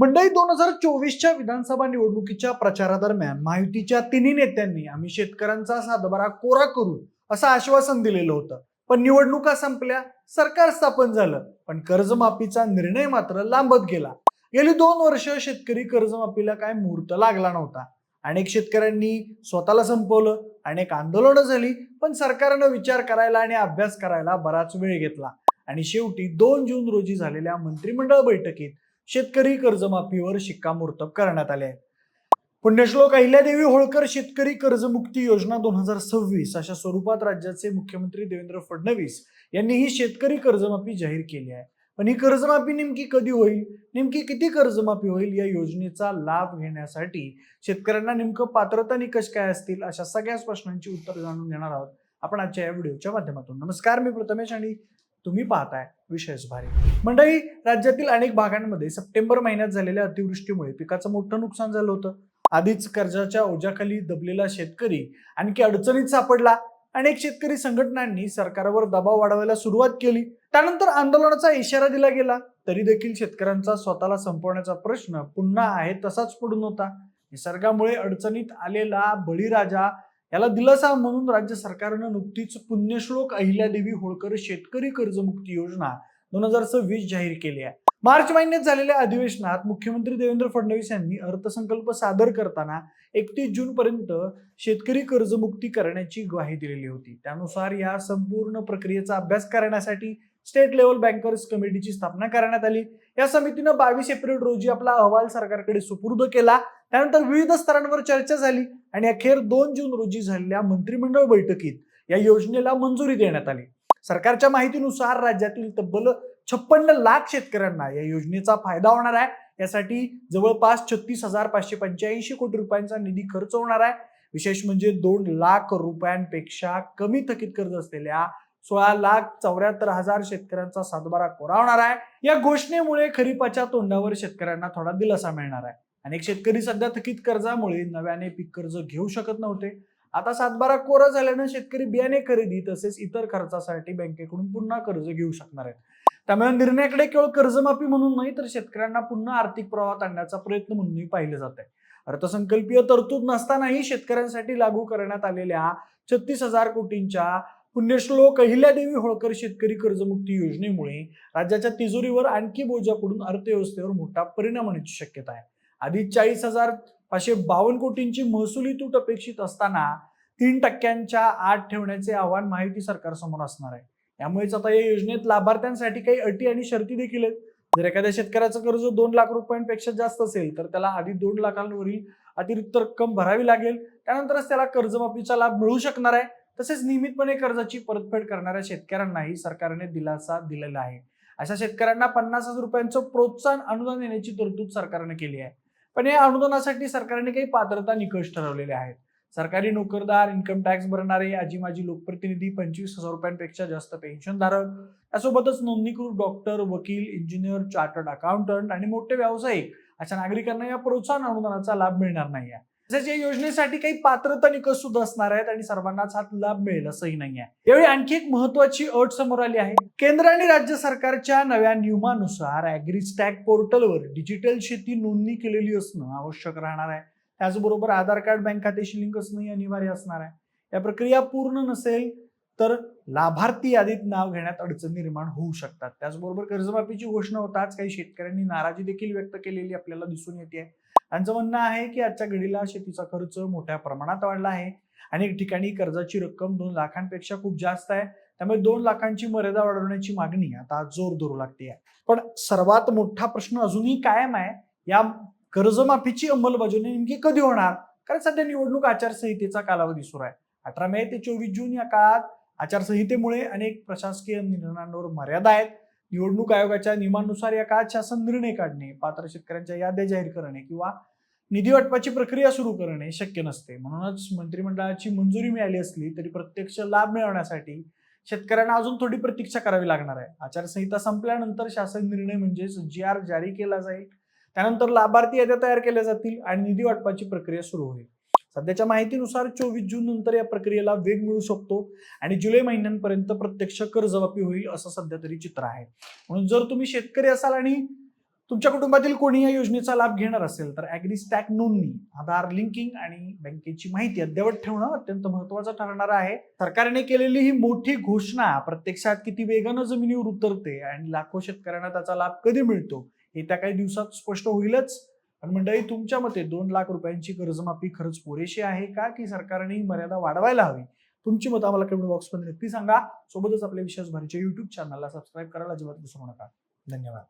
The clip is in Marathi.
मंडळी 2024च्या विधानसभा निवडणुकीच्या प्रचारादरम्यान महायुतीच्या तिन्ही नेत्यांनी आम्ही शेतकऱ्यांचा सातबारा कोरा करू असं आश्वासन दिलेलं होतं. पण निवडणुका संपल्या, सरकार स्थापन झालं, पण कर्जमाफीचा निर्णय मात्र लांबत गेला. गेली 2 वर्ष शेतकरी कर्जमाफीला काय मुहूर्त लागला नव्हता. अनेक शेतकऱ्यांनी स्वतःला संपवलं, अनेक आंदोलनं झाली, पण सरकारनं विचार करायला आणि अभ्यास करायला बराच वेळ घेतला. आणि शेवटी 2 जून रोजी झालेल्या मंत्रिमंडळ बैठकीत शेतकरी कर्जमाफीवर शिक्कामोर्तब करण्यात आले आहे. पुण्यश्लोक अहिल्यादेवी होळकर शेतकरी कर्जमुक्ती योजना 2026 अशा स्वरूपात राज्याचे मुख्यमंत्री देवेंद्र फडणवीस यांनी ही शेतकरी कर्जमाफी जाहीर केली आहे. पण ही कर्जमाफी नेमकी कधी होईल, नेमकी किती कर्जमाफी होईल, या योजनेचा लाभ घेण्यासाठी शेतकऱ्यांना नेमकं पात्रता निकष काय असतील, अशा सगळ्याच प्रश्नांची उत्तर जाणून घेणार आहोत आपण आजच्या या व्हिडिओच्या माध्यमातून. नमस्कार, मी प्रथमेश आणि तुम्ही पाहताय विशेष भारी. मंडळी, राज्यातील अनेक भागांमध्ये सप्टेंबर महिन्यात झालेल्या अतिवृष्टीमुळे पिकाचं मोठं नुकसान झालं होतं. आधीच कर्जाच्या ओझ्याखाली दबलेला शेतकरी आणखी अडचणीत सापडला. अनेक शेतकरी संघटनांनी सरकारवर दबाव वाढवायला सुरुवात केली. त्यानंतर आंदोलनाचा इशारा दिला गेला, तरी देखील शेतकऱ्यांचा स्वतःला संपवण्याचा प्रश्न पुन्हा आहे तसाच पडून होता. निसर्गामुळे अडचणीत आलेला बळीराजा याला दिलासा म्हणून राज्य सरकारनं नुकतीच पुण्यश्लोक अहिल्यादेवी होळकर शेतकरी कर्जमुक्ती योजना 2026 जाहीर केली आहे. मार्च महिन्यात झालेल्या अधिवेशनात मुख्यमंत्री देवेंद्र फडणवीस यांनी अर्थसंकल्प सादर करताना 31 जून पर्यंत शेतकरी कर्जमुक्ती करण्याची ग्वाही दिलेली होती. त्यानुसार या संपूर्ण प्रक्रियेचा अभ्यास करण्यासाठी स्टेट लेव्हल बँकर्स कमिटीची स्थापना करण्यात आली. या समितीनं 22 एप्रिल रोजी आपला अहवाल सरकारकडे सुपूर्द केला. त्यानंतर विविध स्तरांवर चर्चा झाली आणि अखेर 2 जून रोजी झालेल्या मंत्रिमंडळ बैठकीत या योजनेला मंजुरी देण्यात आली. सरकारच्या माहितीनुसार राज्यातील तब्बल 56 लाख शेतकऱ्यांना या योजनेचा फायदा होणार आहे. यासाठी जवळपास 36,585 कोटी रुपयांचा निधी खर्च होणार आहे. विशेष म्हणजे 2 लाख रुपयांपेक्षा कमी थकीत कर्ज असलेल्या 16,74,000 शेतकऱ्यांचा सातबारा कोरा होणार आहे. या घोषणेमुळे खरीपाच्या तोंडावर शेतकऱ्यांना थोडा दिलासा मिळणार आहे. अनेक शेतकरी सध्या थकीत कर्जामुळे नव्याने पीक कर्ज घेऊ शकत नव्हते. आता सातबारा कोरा झाल्यानं शेतकरी बियाणे खरेदी तसेच इतर खर्चासाठी बँकेकडून पुन्हा कर्ज घेऊ शकणार आहेत. त्यामुळे निर्णयाकडे केवळ कर्जमाफी म्हणून नाही, तर शेतकऱ्यांना पुन्हा आर्थिक प्रवाहात आणण्याचा प्रयत्न म्हणूनही पाहिलं जात आहे. अर्थसंकल्पीय तरतूद नसतानाही शेतकऱ्यांसाठी लागू करण्यात आलेल्या 36,000 कोटींच्या पुण्यश्लोक अहिल्यादेवी होळकर शेतकरी कर्जमुक्ती योजनेमुळे राज्याच्या तिजोरीवर आणखी बोजा पडून अर्थव्यवस्थेवर मोठा परिणाम होण्याची शक्यता आहे. आधी 40,552 कोटींची महसुली तूट अपेक्षित असताना 3% आत ठेवण्याचे आव्हान महायुती सरकारसमोर असणार आहे. यामुळेच आता या योजनेत लाभार्थ्यांसाठी काही अटी आणि शर्ती देखील आहेत. जर एखाद्या शेतकऱ्याचं कर्ज 2 लाख रुपयांपेक्षा जास्त असेल तर त्याला आधी 2 लाखांवरील अतिरिक्त रक्कम भरावी लागेल. त्यानंतरच त्याला कर्जमाफीचा लाभ मिळू शकणार आहे. तसेच नियमितपणे कर्जाची परतफेड करणाऱ्या शेतकऱ्यांनाही सरकारने दिलासा दिलेला आहे. अशा शेतकऱ्यांना 50,000 रुपयांचं प्रोत्साहन अनुदान देण्याची तरतूद सरकारने केली आहे. पण या अनुदानासाठी सरकारने काही पात्रता निकष ठरवलेले आहेत. सरकारी नोकरदार, इन्कम टॅक्स भरणारे, आजी-माजी लोकप्रतिनिधी, 25,000 रुपयांपेक्षा जास्त पेन्शनधारक, त्यासोबतच नोंदणीकृत डॉक्टर, वकील, इंजिनियर, चार्टर्ड अकाउंटंट आणि मोठे व्यावसायिक अशा नागरिकांना या प्रोत्साहन अनुदानाचा लाभ मिळणार नाही आहे. तसेच या योजनेसाठी काही पात्रता निकष सुद्धा असणार आहेत आणि सर्वांनाच हा लाभ मिळेल असंही नाही आहे. यावेळी आणखी एक महत्वाची अट समोर आली आहे. केंद्र आणि राज्य सरकारच्या नव्या नियमानुसार ॲग्रीस्टॅक पोर्टलवर डिजिटल शेती नोंदणी केलेली असणं आवश्यक राहणार आहे. त्याचबरोबर आधार कार्ड, बँक खात्याशी लिंक असणंही अनिवार्य असणार आहे. या प्रक्रिया पूर्ण नसेल तर लाभार्थी यादीत नाव घेण्यात अडचण निर्माण होऊ शकतात. त्याचबरोबर कर्जमाफीची घोषणा होताच काही शेतकऱ्यांनी नाराजी देखील व्यक्त केलेली आपल्याला दिसून येते. त्यांचं म्हणणं आहे की आजच्या घडीला शेतीचा खर्च मोठ्या प्रमाणात वाढला आहे. अनेक ठिकाणी कर्जाची रक्कम 2 लाखांपेक्षा खूप जास्त आहे. त्यामुळे 2 लाखांची मर्यादा वाढवण्याची मागणी आता जोर धरू लागते. पण सर्वात मोठा प्रश्न अजूनही कायम आहे, या कर्जमाफीची अंमलबजावणी नेमकी कधी होणार? कारण सध्या निवडणूक आचारसंहितेचा कालावधी सुरू आहे. 18 मे ते 24 जून या काळात आचारसंहितेमुळे अनेक प्रशासकीय निर्णयांवर मर्यादा आहेत. निवडणूक आयोगाच्या नियमानुसार या काळात शासन निर्णय काढणे, पात्र शेतकऱ्यांच्या याद्या जाहीर करणे किंवा निधी वाटपाची प्रक्रिया सुरू करणे शक्य नसते. म्हणूनच मंत्रिमंडळाची मंजुरी मिळाली असली तरी प्रत्यक्ष लाभ मिळवण्यासाठी शेतकऱ्यांना अजून थोडी प्रतीक्षा करावी लागणार आहे. आचारसंहिता संपल्यानंतर शासन निर्णय म्हणजेच GR जारी केला जाईल. त्यानंतर लाभार्थी याद्या तयार केल्या जातील आणि निधी वाटपाची प्रक्रिया सुरू होईल. सध्याच्या माहितीनुसार 24 जून नंतर या प्रक्रियेला वेग मिळू शकतो आणि जुलै महिन्यापर्यंत प्रत्यक्ष कर्जमाफी होईल असं सध्या तरी चित्र आहे. म्हणून जर तुम्ही शेतकरी असाल आणि तुमच्या कुटुंबातील कोणी या योजनेचा लाभ घेणार असेल तर ॲग्रीस्टॅक नोंदणी, आधार लिंकिंग आणि बँकेची माहिती अद्ययावत ठेवणं अत्यंत महत्त्वाचं ठरणार आहे. सरकारने केलेली ही मोठी घोषणा प्रत्यक्षात किती वेगानं जमिनीवर उतरते आणि लाखो शेतकऱ्यांना त्याचा लाभ कधी मिळतो हे त्या काही दिवसात स्पष्ट होईलच. पण मंडळी, तुमच्या मते 2 लाख रुपयांची कर्जमाफी खरंच पुरेशी आहे का, की सरकारने ही मर्यादा वाढवायला हवी? तुमची मतं आम्हाला कमेंट बॉक्समध्ये नक्की सांगा. सोबतच आपल्या विश्वास भारीच्या YouTube चॅनलला सबस्क्राईब करायला अजिबात विसरू नका. धन्यवाद.